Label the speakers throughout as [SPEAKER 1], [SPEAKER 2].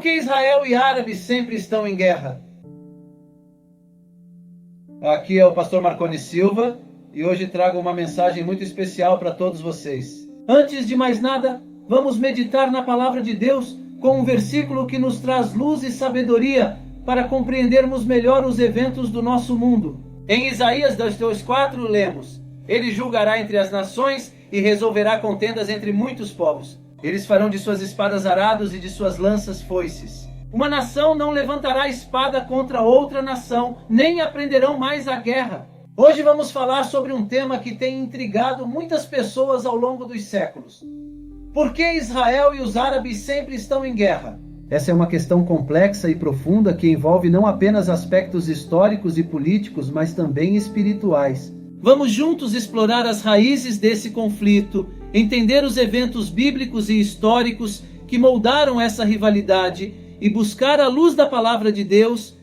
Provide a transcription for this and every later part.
[SPEAKER 1] que Israel e árabes sempre estão em guerra? Aqui é o pastor Marconi Silva e hoje trago uma mensagem muito especial para todos vocês. Antes de mais nada, vamos meditar na palavra de Deus com um versículo que nos traz luz e sabedoria para compreendermos melhor os eventos do nosso mundo. Em Isaías 2:4 lemos: Ele julgará entre as nações e resolverá contendas entre muitos povos. Eles farão de suas espadas arados e de suas lanças foices. Uma nação não levantará espada contra outra nação, nem aprenderão mais a guerra. Hoje vamos falar sobre um tema que tem intrigado muitas pessoas ao longo dos séculos. Por que Israel e os árabes sempre estão em guerra? Essa é uma questão complexa e profunda que envolve não apenas aspectos históricos e políticos, mas também espirituais. Vamos juntos explorar as raízes desse conflito, entender os eventos bíblicos e históricos que moldaram essa rivalidade e buscar à luz da palavra de Deus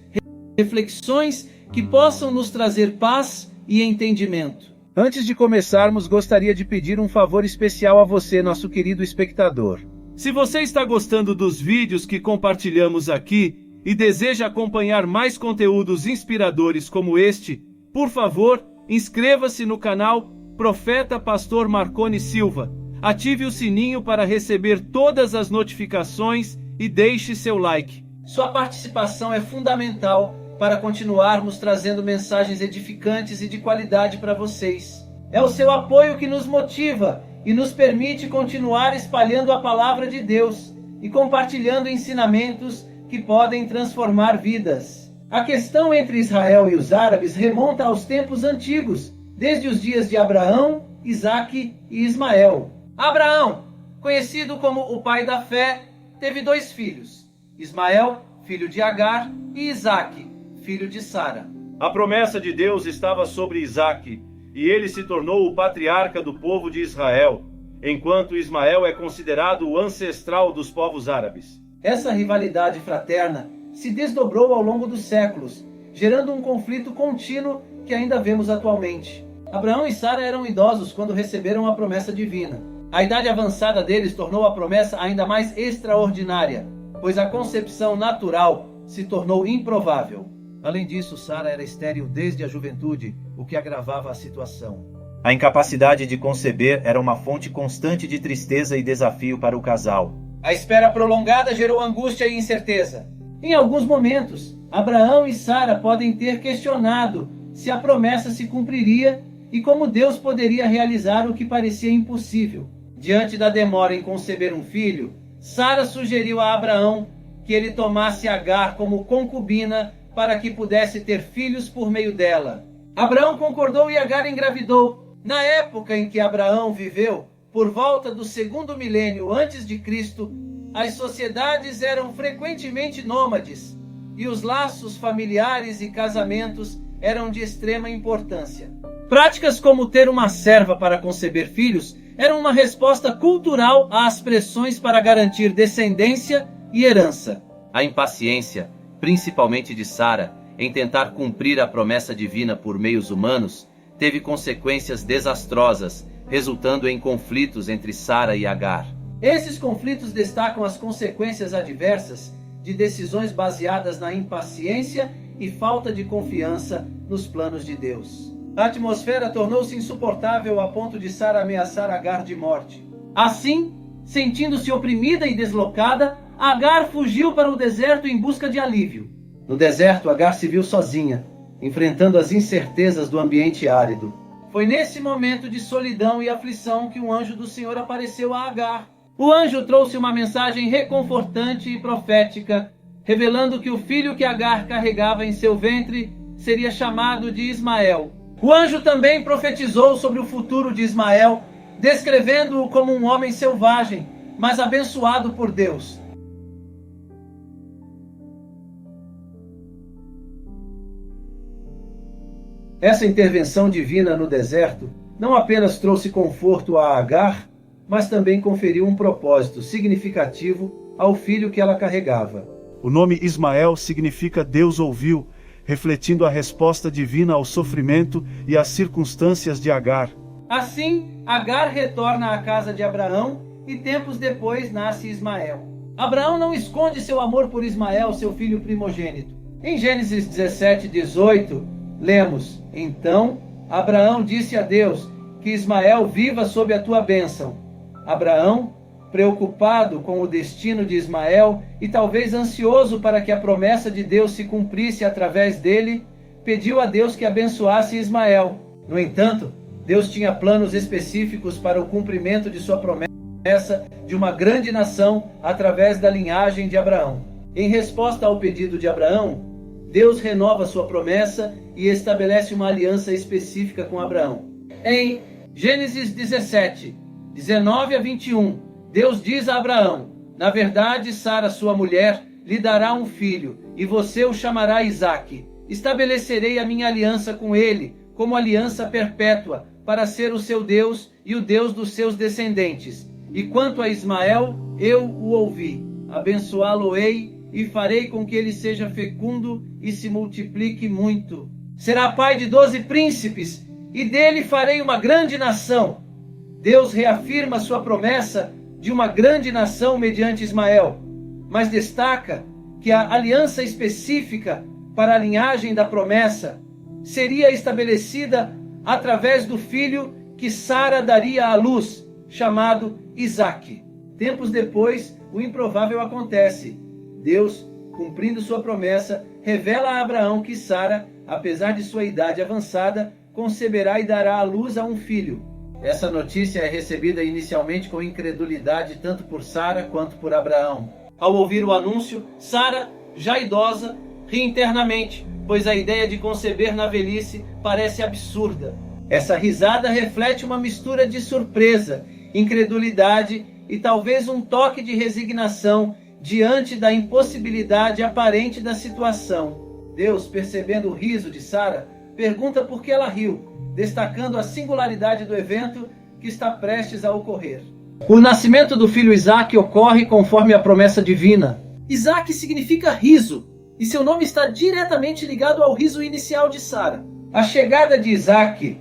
[SPEAKER 1] reflexões que possam nos trazer paz e entendimento. Antes de começarmos, gostaria de pedir um favor especial a você, nosso querido espectador. Se você está gostando dos vídeos que compartilhamos aqui e deseja acompanhar mais conteúdos inspiradores como este, por favor, inscreva-se no canal Profeta Pastor Marconi Silva. Ative o sininho para receber todas as notificações e deixe seu like. Sua participação é fundamental para continuarmos trazendo mensagens edificantes e de qualidade para vocês. É o seu apoio que nos motiva e nos permite continuar espalhando a palavra de Deus e compartilhando ensinamentos que podem transformar vidas. A questão entre Israel e os árabes remonta aos tempos antigos, desde os dias de Abraão, Isaque e Ismael. Abraão, conhecido como o pai da fé, teve 2 filhos, Ismael, filho de Agar, e Isaque, filho de Sara.
[SPEAKER 2] A promessa de Deus estava sobre Isaque, e ele se tornou o patriarca do povo de Israel, enquanto Ismael é considerado o ancestral dos povos árabes.
[SPEAKER 1] Essa rivalidade fraterna se desdobrou ao longo dos séculos, gerando um conflito contínuo que ainda vemos atualmente. Abraão e Sara eram idosos quando receberam a promessa divina. A idade avançada deles tornou a promessa ainda mais extraordinária, pois a concepção natural se tornou improvável. Além disso, Sara era estéril desde a juventude, o que agravava a situação.
[SPEAKER 3] A incapacidade de conceber era uma fonte constante de tristeza e desafio para o casal.
[SPEAKER 1] A espera prolongada gerou angústia e incerteza. Em alguns momentos, Abraão e Sara podem ter questionado se a promessa se cumpriria e como Deus poderia realizar o que parecia impossível. Diante da demora em conceber um filho, Sara sugeriu a Abraão que ele tomasse Agar como concubina para que pudesse ter filhos por meio dela. Abraão concordou e Agar engravidou. Na época em que Abraão viveu, por volta do 2º milênio antes de Cristo, as sociedades eram frequentemente nômades e os laços familiares e casamentos eram de extrema importância. Práticas como ter uma serva para conceber filhos eram uma resposta cultural às pressões para garantir descendência e herança.
[SPEAKER 3] A impaciência, principalmente de Sara, em tentar cumprir a promessa divina por meios humanos, teve consequências desastrosas, resultando em conflitos entre Sara e Agar.
[SPEAKER 1] Esses conflitos destacam as consequências adversas de decisões baseadas na impaciência e falta de confiança nos planos de Deus. A atmosfera tornou-se insuportável a ponto de Sara ameaçar Agar de morte. Assim, sentindo-se oprimida e deslocada, Agar fugiu para o deserto em busca de alívio. No deserto, Agar se viu sozinha, enfrentando as incertezas do ambiente árido. Foi nesse momento de solidão e aflição que um anjo do Senhor apareceu a Agar. O anjo trouxe uma mensagem reconfortante e profética, revelando que o filho que Agar carregava em seu ventre seria chamado de Ismael. O anjo também profetizou sobre o futuro de Ismael, descrevendo-o como um homem selvagem, mas abençoado por Deus. Essa intervenção divina no deserto não apenas trouxe conforto a Agar, mas também conferiu um propósito significativo ao filho que ela carregava.
[SPEAKER 2] O nome Ismael significa Deus ouviu, refletindo a resposta divina ao sofrimento e às circunstâncias de Agar.
[SPEAKER 1] Assim, Agar retorna à casa de Abraão e tempos depois nasce Ismael. Abraão não esconde seu amor por Ismael, seu filho primogênito. Em Gênesis 17:18, lemos: Então Abraão disse a Deus: que Ismael viva sob a tua bênção. Abraão, preocupado com o destino de Ismael e talvez ansioso para que a promessa de Deus se cumprisse através dele, pediu a Deus que abençoasse Ismael. No entanto, Deus tinha planos específicos para o cumprimento de sua promessa de uma grande nação através da linhagem de Abraão. Em resposta ao pedido de Abraão, Deus renova sua promessa e estabelece uma aliança específica com Abraão. Em Gênesis 17, 19 a 21, Deus diz a Abraão: na verdade, Sara, sua mulher, lhe dará um filho, e você o chamará Isaque. Estabelecerei a minha aliança com ele, como aliança perpétua, para ser o seu Deus e o Deus dos seus descendentes. E quanto a Ismael, eu o ouvi. Abençoá-lo-ei e farei com que ele seja fecundo e se multiplique muito. Será pai de 12 príncipes, e dele farei uma grande nação. Deus reafirma sua promessa de uma grande nação mediante Ismael, mas destaca que a aliança específica para a linhagem da promessa seria estabelecida através do filho que Sara daria à luz, chamado Isaque. Tempos depois, o improvável acontece. Deus, cumprindo sua promessa, revela a Abraão que Sara, apesar de sua idade avançada, conceberá e dará à luz a um filho. Essa notícia é recebida inicialmente com incredulidade tanto por Sara quanto por Abraão. Ao ouvir o anúncio, Sara, já idosa, ri internamente, pois a ideia de conceber na velhice parece absurda. Essa risada reflete uma mistura de surpresa, incredulidade e talvez um toque de resignação diante da impossibilidade aparente da situação. Deus, percebendo o riso de Sara, pergunta por que ela riu, destacando a singularidade do evento que está prestes a ocorrer. O nascimento do filho Isaque ocorre conforme a promessa divina. Isaque significa riso, e seu nome está diretamente ligado ao riso inicial de Sara. A chegada de Isaque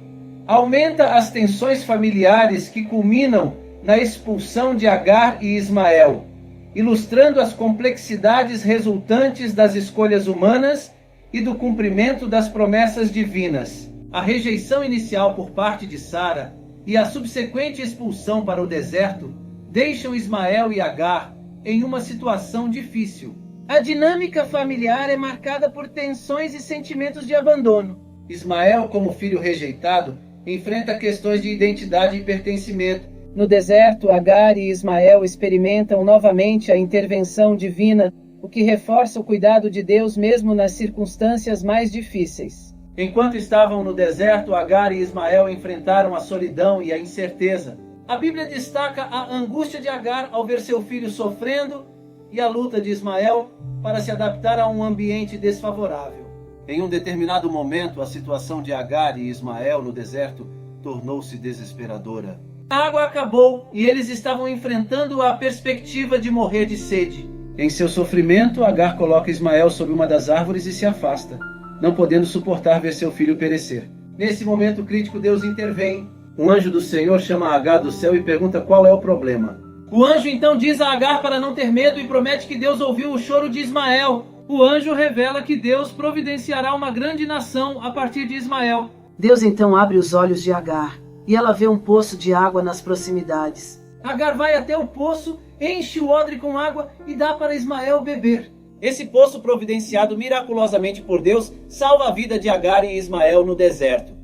[SPEAKER 1] aumenta as tensões familiares que culminam na expulsão de Agar e Ismael, ilustrando as complexidades resultantes das escolhas humanas e do cumprimento das promessas divinas. A rejeição inicial por parte de Sara e a subsequente expulsão para o deserto deixam Ismael e Agar em uma situação difícil. A dinâmica familiar é marcada por tensões e sentimentos de abandono. Ismael, como filho rejeitado, enfrenta questões de identidade e pertencimento. No deserto, Agar e Ismael experimentam novamente a intervenção divina, o que reforça o cuidado de Deus mesmo nas circunstâncias mais difíceis. Enquanto estavam no deserto, Agar e Ismael enfrentaram a solidão e a incerteza. A Bíblia destaca a angústia de Agar ao ver seu filho sofrendo e a luta de Ismael para se adaptar a um ambiente desfavorável. Em um determinado momento, a situação de Agar e Ismael no deserto tornou-se desesperadora. A água acabou e eles estavam enfrentando a perspectiva de morrer de sede. Em seu sofrimento, Agar coloca Ismael sob uma das árvores e se afasta, não podendo suportar ver seu filho perecer. Nesse momento crítico, Deus intervém. Um anjo do Senhor chama Agar do céu e pergunta qual é o problema. O anjo então diz a Agar para não ter medo e promete que Deus ouviu o choro de Ismael. O anjo revela que Deus providenciará uma grande nação a partir de Ismael.
[SPEAKER 4] Deus então abre os olhos de Agar e ela vê um poço de água nas proximidades.
[SPEAKER 1] Agar vai até o poço, enche o odre com água e dá para Ismael beber. Esse poço, providenciado miraculosamente por Deus, salva a vida de Agar e Ismael no deserto.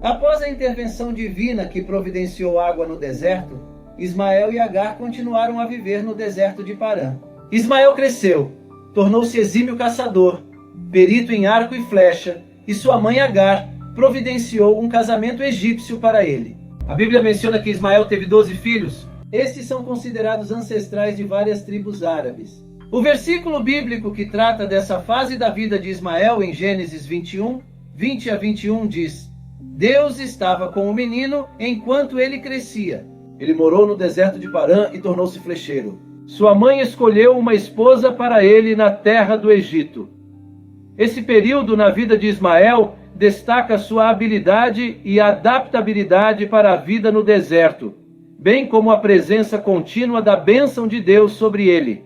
[SPEAKER 1] Após a intervenção divina que providenciou água no deserto, Ismael e Agar continuaram a viver no deserto de Parã. Ismael cresceu, tornou-se exímio caçador, perito em arco e flecha, e sua mãe Agar providenciou um casamento egípcio para ele. A Bíblia menciona que Ismael teve 12 filhos. Estes são considerados ancestrais de várias tribos árabes. O versículo bíblico que trata dessa fase da vida de Ismael, em Gênesis 21, 20 a 21, diz: Deus estava com o menino enquanto ele crescia. Ele morou no deserto de Parã e tornou-se flecheiro. Sua mãe escolheu uma esposa para ele na terra do Egito. Esse período na vida de Ismael destaca sua habilidade e adaptabilidade para a vida no deserto, bem como a presença contínua da bênção de Deus sobre ele.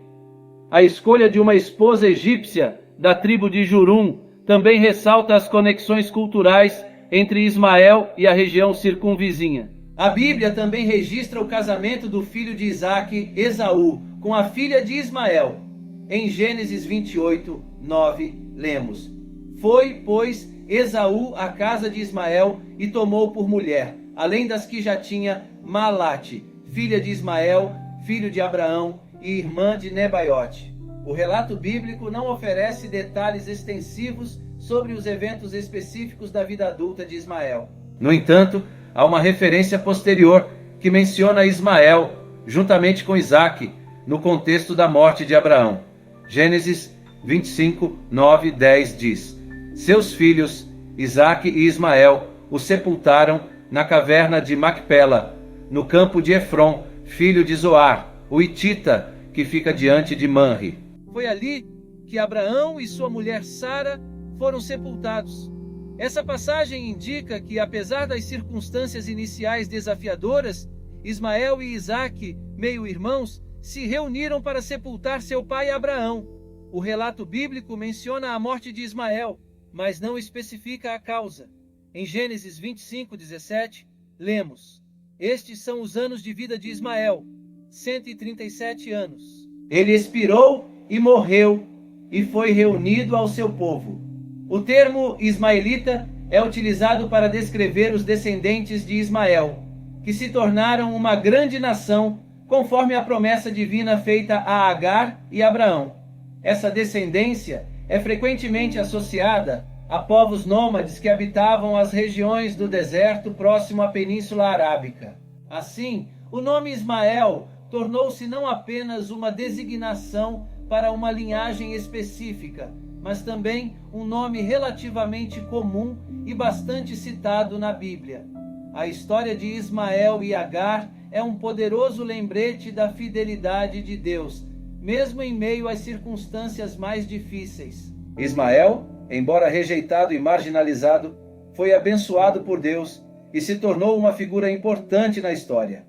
[SPEAKER 1] A escolha de uma esposa egípcia da tribo de Jurum também ressalta as conexões culturais entre Ismael e a região circunvizinha. A Bíblia também registra o casamento do filho de Isaque, Esaú, com a filha de Ismael. Em Gênesis 28, 9, lemos: Foi, pois, Esaú à casa de Ismael e tomou por mulher, além das que já tinha, Malate, filha de Ismael, filho de Abraão e irmã de Nebaiote. O relato bíblico não oferece detalhes extensivos sobre os eventos específicos da vida adulta de Ismael. No entanto, há uma referência posterior que menciona Ismael, juntamente com Isaque, no contexto da morte de Abraão. Gênesis 25, 9 e 10 diz: Seus filhos, Isaque e Ismael, o sepultaram na caverna de Macpela, no campo de Efron, filho de Zoar, o Hitita, que fica diante de Manre. Foi ali que Abraão e sua mulher Sara foram sepultados. Essa passagem indica que, apesar das circunstâncias iniciais desafiadoras, Ismael e Isaque, meio-irmãos, se reuniram para sepultar seu pai Abraão. O relato bíblico menciona a morte de Ismael, mas não especifica a causa. Em Gênesis 25, 17, lemos: Estes são os anos de vida de Ismael, 137 anos. Ele expirou e morreu, e foi reunido ao seu povo. O termo ismaelita é utilizado para descrever os descendentes de Ismael, que se tornaram uma grande nação, conforme a promessa divina feita a Agar e Abraão. Essa descendência é frequentemente associada a povos nômades que habitavam as regiões do deserto próximo à Península Arábica. Assim, o nome Ismael tornou-se não apenas uma designação para uma linhagem específica, mas também um nome relativamente comum e bastante citado na Bíblia. A história de Ismael e Agar é um poderoso lembrete da fidelidade de Deus, mesmo em meio às circunstâncias mais difíceis. Ismael, embora rejeitado e marginalizado, foi abençoado por Deus e se tornou uma figura importante na história.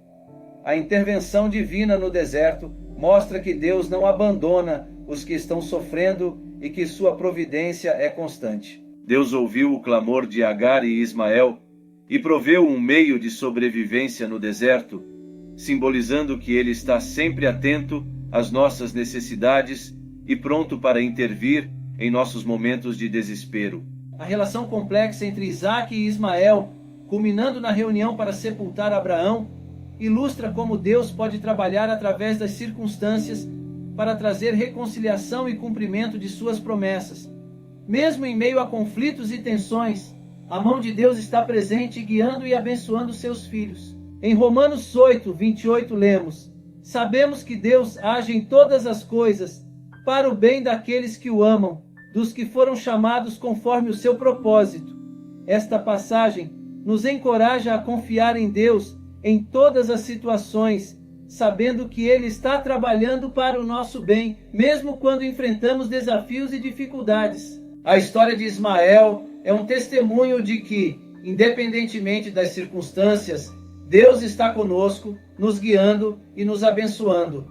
[SPEAKER 1] A intervenção divina no deserto mostra que Deus não abandona os que estão sofrendo e que sua providência é constante.
[SPEAKER 2] Deus ouviu o clamor de Agar e Ismael e proveu um meio de sobrevivência no deserto, simbolizando que Ele está sempre atento às nossas necessidades e pronto para intervir em nossos momentos de desespero.
[SPEAKER 1] A relação complexa entre Isaque e Ismael, culminando na reunião para sepultar Abraão, ilustra como Deus pode trabalhar através das circunstâncias para trazer reconciliação e cumprimento de suas promessas. Mesmo em meio a conflitos e tensões, a mão de Deus está presente, guiando e abençoando seus filhos. Em Romanos 8, 28 lemos: Sabemos que Deus age em todas as coisas para o bem daqueles que o amam, dos que foram chamados conforme o seu propósito. Esta passagem nos encoraja a confiar em Deus em todas as situações, sabendo que Ele está trabalhando para o nosso bem, mesmo quando enfrentamos desafios e dificuldades. A história de Ismael é um testemunho de que, independentemente das circunstâncias, Deus está conosco, nos guiando e nos abençoando.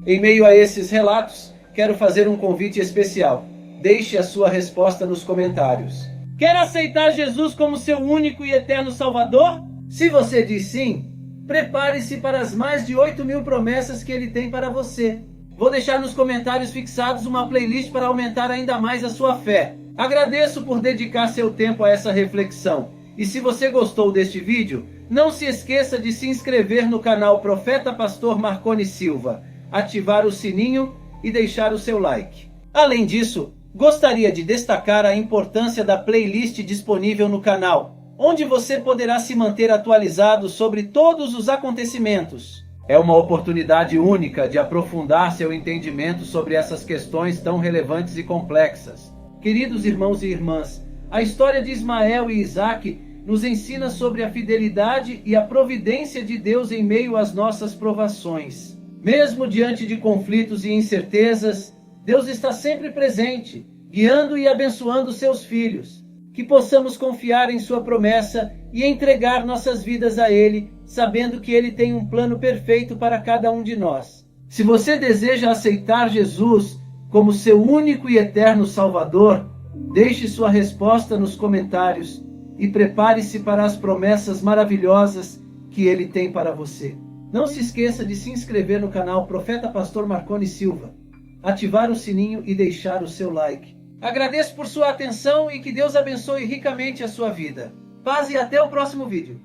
[SPEAKER 1] Em meio a esses relatos, quero fazer um convite especial. Deixe a sua resposta nos comentários. Quer aceitar Jesus como seu único e eterno Salvador? Se você diz sim, prepare-se para as mais de 8.000 promessas que Ele tem para você. Vou deixar nos comentários fixados uma playlist para aumentar ainda mais a sua fé. Agradeço por dedicar seu tempo a essa reflexão. E se você gostou deste vídeo, não se esqueça de se inscrever no canal Profeta Pastor Marconi Silva, ativar o sininho e deixar o seu like. Além disso, gostaria de destacar a importância da playlist disponível no canal, onde você poderá se manter atualizado sobre todos os acontecimentos. É uma oportunidade única de aprofundar seu entendimento sobre essas questões tão relevantes e complexas. Queridos irmãos e irmãs, a história de Ismael e Isaque nos ensina sobre a fidelidade e a providência de Deus em meio às nossas provações. Mesmo diante de conflitos e incertezas, Deus está sempre presente, guiando e abençoando seus filhos. que possamos confiar em sua promessa e entregar nossas vidas a Ele, sabendo que Ele tem um plano perfeito para cada um de nós. Se você deseja aceitar Jesus como seu único e eterno Salvador, deixe sua resposta nos comentários e prepare-se para as promessas maravilhosas que Ele tem para você. Não se esqueça de se inscrever no canal Profeta Pastor Marconi Silva, ativar o sininho e deixar o seu like. Agradeço por sua atenção e que Deus abençoe ricamente a sua vida. Paz e até o próximo vídeo.